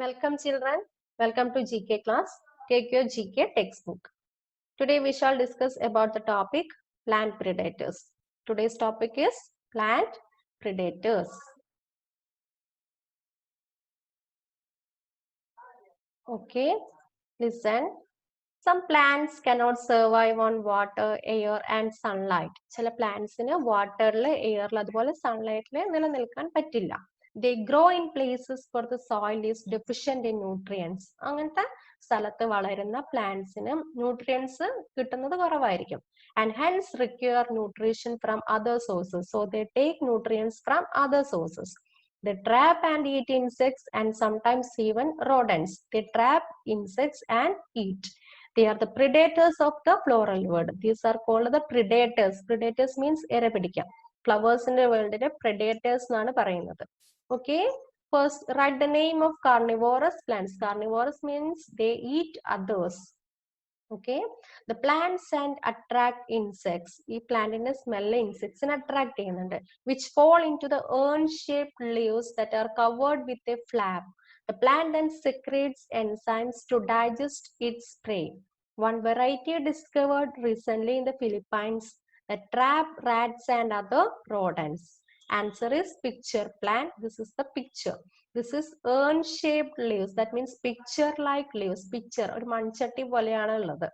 Welcome children. Welcome to GK class. Take your GK textbook. Today we shall discuss about the topic plant predators. Today's topic is plant predators. Okay, listen. Some plants cannot survive on water, air and sunlight. ചില പ്ലാന്റ്സിന് വാട്ടറിൽ എയറിൽ അതുപോലെ സൺലൈറ്റിൽ നിലനിൽക്കാൻ പറ്റില്ല. They grow in places where the soil is deficient in nutrients. അങ്ങനത്തെ സ്ഥലത്ത് വളരുന്ന പ്ലാന്റ്സിന് nutrients കിട്ടുന്നത് കുറവായിരിക്കും. And hence require nutrition from other sources. So they take nutrients from other sources. They trap and eat insects and sometimes even rodents. They trap insects and eat. They are the predators of the floral world. These are called the predators. Predators means ഇരപിടിക്കാം. ഫ്ലവേഴ്സിന്റെ വേൾഡിലെ predators എന്നാണ് പറയുന്നത്. Okay. First, write the name of carnivorous plants. Carnivorous means they eat others. Okay. The plants and attract insects. ഈ പ്ലാന്റിന്റെ smell ഇൻസെക്ട്സിനെ attract ചെയ്യുന്നുണ്ട്. Which fall into the urn-shaped leaves that are covered with a flap. The plant then secretes enzymes to digest its prey. One variety discovered recently in the Philippines that trap rats and other rodents. Answer is picture plant. This is the picture. This is urn-shaped leaves. That means picture-like leaves. Picture. ഒരു മൺചട്ടി പോലെയാണ് ഉള്ളത്.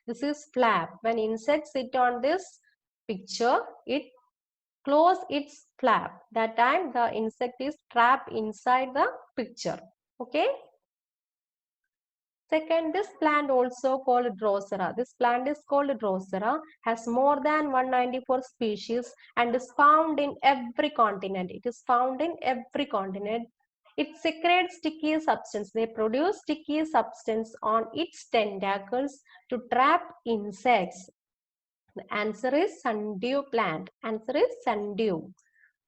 This is flap. When insects sit on this picture, it close its flap. That time the insect is trapped inside the picture. Okay. Second, this plant also called Drosera. This plant is called Drosera, has more than 194 species and is found in every continent. It is found in every continent. It secretes sticky substance. They produce sticky substance on its tentacles to trap insects. The answer is sundew plant. Answer is sundew.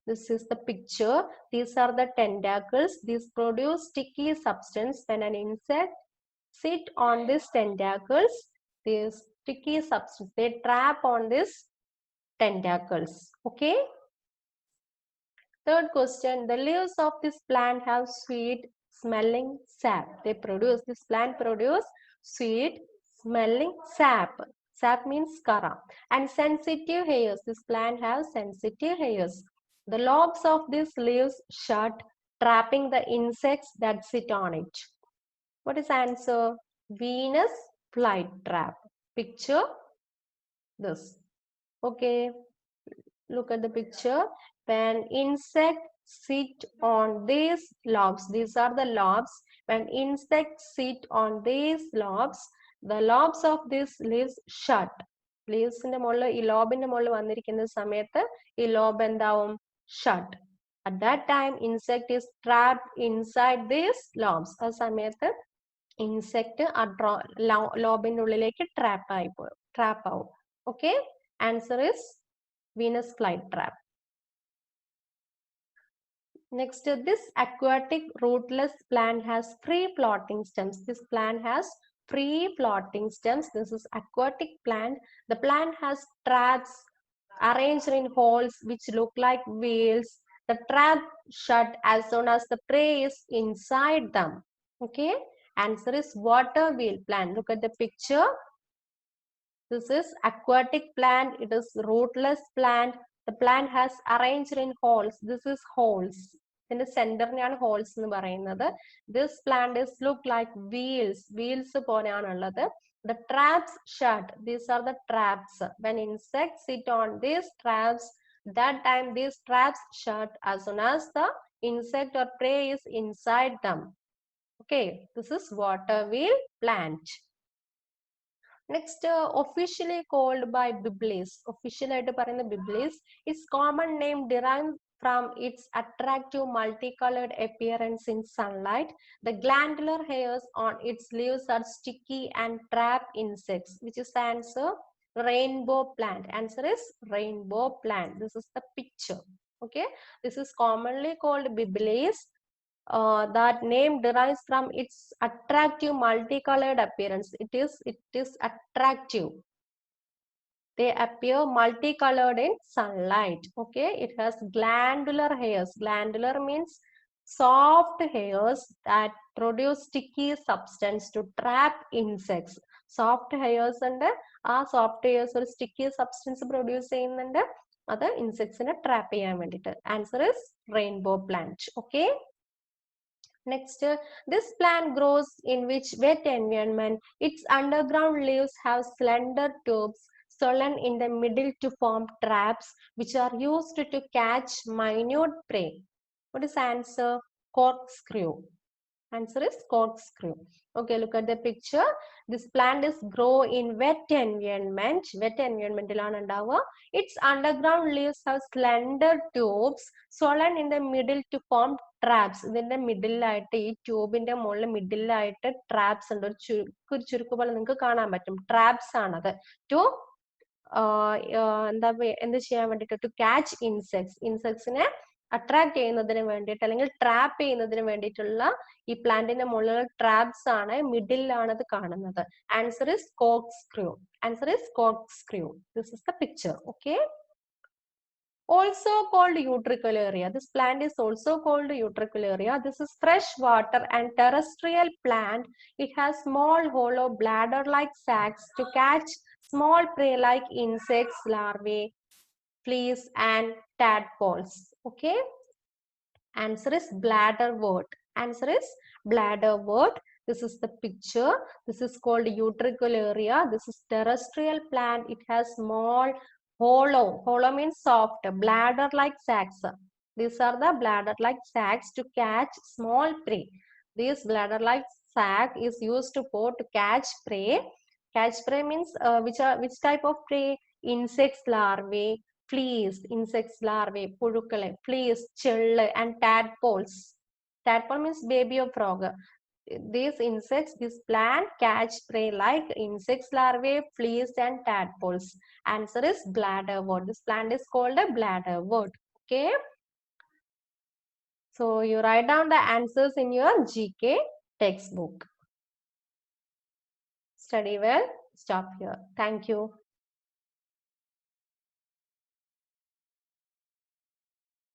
This is the picture. These are the tentacles. These produce sticky substance. When an insect sit on these tentacles, these sticky substance, they trap on these tentacles. Okay. Third question, the leaves of this plant have sweet smelling sap. This plant produce sweet smelling sap. Sap means kara. And sensitive hairs. This plant has sensitive hairs. The lobes of these leaves shut, trapping the insects that sit on it. What is answer? Venus flytrap. Picture this. Okay. Look at the picture. When insects sit on these lobes, these are the lobes. When insects sit on these lobes, the lobes of these leaves shut. Leaves in the molla, ഈ ലോബിന്റെ മുകളിൽ വന്നിരിക്കുന്ന സമയത്ത് ഈ lobe എന്താവും? Shut. At that time, insect is trapped inside these lobes. ആ സമയത്ത് insect ലോബിന്റെ ഉള്ളിലേക്ക് trap ആവും. Okay. Answer is Venus flytrap. Next, this aquatic rootless plant has free floating stems. This plant has free floating stems. This is aquatic plant. The plant has traps arranged in holes which look like wheels. The trap shut as soon as the prey is inside them. Okay. Answer is water wheel plant. Look at the picture. This is aquatic plant. It is rootless plant. The plant has arranged in holes. This is holes. In the center holes in the this plant is look like wheels. Wheels the traps shut. These are the traps. When insects sit on these traps, that time these traps shut as soon as the insect or prey is inside them. Okay, this is water wheel plant. Next, officially called by Biblis. Officially Biblis. Its common name derived from its attractive multicolored appearance in sunlight. The glandular hairs on its leaves are sticky and trap insects. Which is the answer? Rainbow plant. Answer is rainbow plant. This is the picture. Okay. This is commonly called Biblis. That name derives from its attractive multicolored appearance. It is attractive. They appear multicolored in sunlight. Okay, it has glandular hairs. Glandular means soft hairs that produce sticky substance to trap insects. Soft hairs ഉണ്ട്, ആ soft hairs ഒരു sticky substance produce ചെയ്യുന്നുണ്ട്, അത് insects നെ trap ചെയ്യാൻ വേണ്ടിയിട്ട്. Answer is rainbow plant. Okay. Next, this plant grows in which wet environment? Its underground leaves have slender tubes swollen in the middle to form traps which are used to catch minute prey. What is answer? Corkscrew. Answer is corkscrew. Okay, look at the picture. This plant is grow in wet environment. Wet environment ilana undavuka. Its underground leaves have slender tubes swollen in the middle to form traps. ഇതിന്റെ middle ആയിട്ട് ഈ ട്യൂബിന്റെ മുകളിൽ middle ആയിട്ട് traps ഉണ്ട്. ഒരു ചുരുക്ക് പോലെ നിങ്ങൾക്ക് കാണാൻ പറ്റും. ട്രാപ്സ് ആണത്. ടു എന്ത് ചെയ്യാൻ വേണ്ടിയിട്ട്? To catch insects. ഇൻസെക്ട്സിനെ അട്രാക്ട് ചെയ്യുന്നതിന് വേണ്ടിയിട്ട് അല്ലെങ്കിൽ ട്രാപ്പ് ചെയ്യുന്നതിന് വേണ്ടിയിട്ടുള്ള ഈ പ്ലാന്റിന്റെ മുകളിലുള്ള ട്രാപ്സ് ആണ്, മിഡിലാണ് അത് കാണുന്നത്. Answer is corkscrew. Answer is corkscrew. This is the picture. Okay. Also called utricularia. This plant is also called utricularia. This is fresh water and terrestrial plant. It has small hollow bladder-like sacs to catch small prey like insects, larvae, fleas, and tadpoles. Okay. Answer is bladderwort. Answer is bladderwort. This is the picture. This is called utricularia. This is terrestrial plant. It has small hollow. Hollow means soft. Bladder-like sacs. These are the bladder-like sacs to catch small prey. This bladder-like sac is used for to catch prey. Catch prey means which type of prey? Insects, larvae, fleas, insects, larvae, പുഴുക്കളെ, fleas, ചെള്ള്, and tadpoles. Tadpole means baby of frog. These insects, this plant catch prey like insects, larvae, fleas, and tadpoles. Answer is bladderwort. This plant is called a bladderwort. Okay. So you write down the answers in your GK textbook. Study well. Stop here. Thank you.